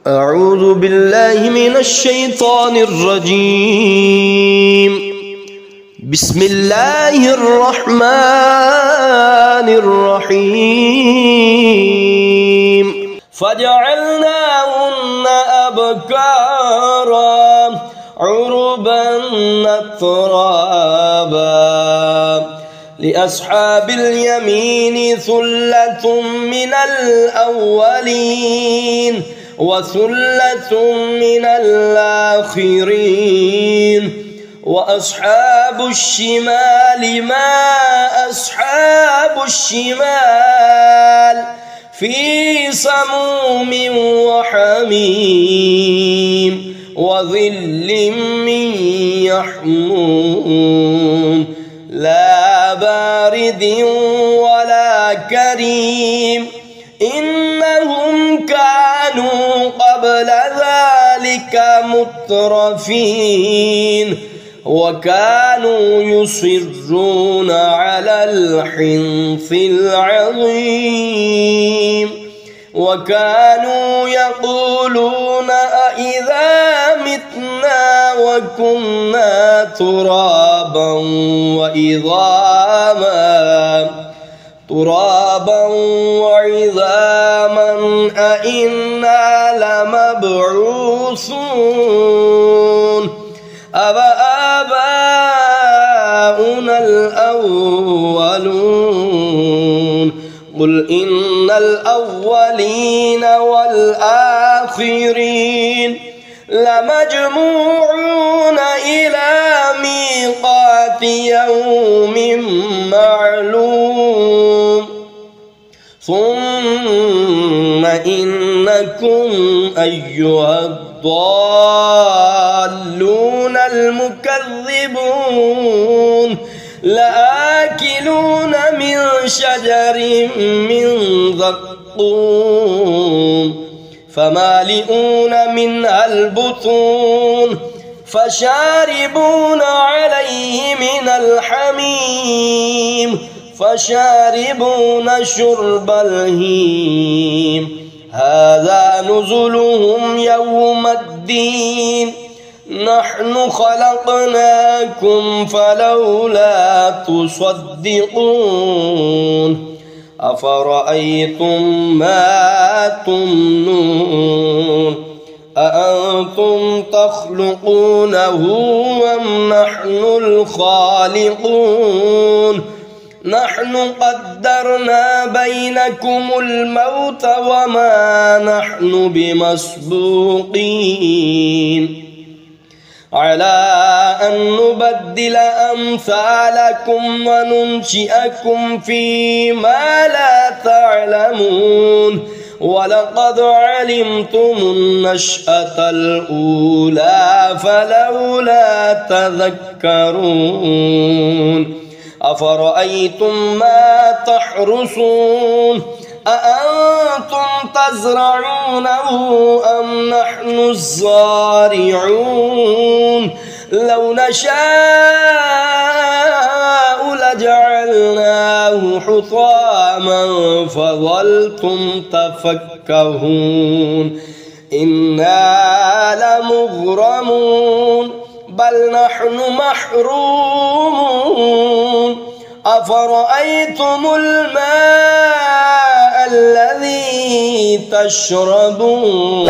أعوذ بالله من الشيطان الرجيم. بسم الله الرحمن الرحيم. فجعلناهن أبكارا عربا أترابا لأصحاب اليمين ثلة من الأولين وثلة من الآخرين. وأصحاب الشمال ما أصحاب الشمال في سموم وحميم وظل من يحموم لا بارد ولا كريم. إنهم كانوا قبل ذلك مترفين وكانوا يصرون على الحنث العظيم وكانوا يقولون أإذا متنا وكنا ترابا وعظاما أإنا لمبعوثون أبآباؤنا الأولون قل إن الأولين والآخرين لمجموعون إلى ميقات يوم معلوم. ثم إنكم أيها الضالون المكذبون لآكلون من شجر من زقوم فمالئون منها البطون فشاربون عليه من الحميم فشاربون شرب الهيم. هذا نزلهم يوم الدين نحن خلقناكم فلولا تصدقون. أفرأيتم ما تمنون أأنتم تخلقونه أم نحن الخالقون؟ نحن قدرنا بينكم الموت وما نحن بمسبوقين على أن نبدل أمثالكم وننشئكم فيما لا تعلمون. ولقد علمتم النشأة الأولى فلولا تذكرون. أفرأيتم ما تحرثون أأنتم تزرعونه أم نحن الزارعون؟ لو نشاء لجعلناه حطاما فظلتم تفكهون. إنا لمغرمون بل نحن محرومون. أفرأيتم الماء الذي تشربون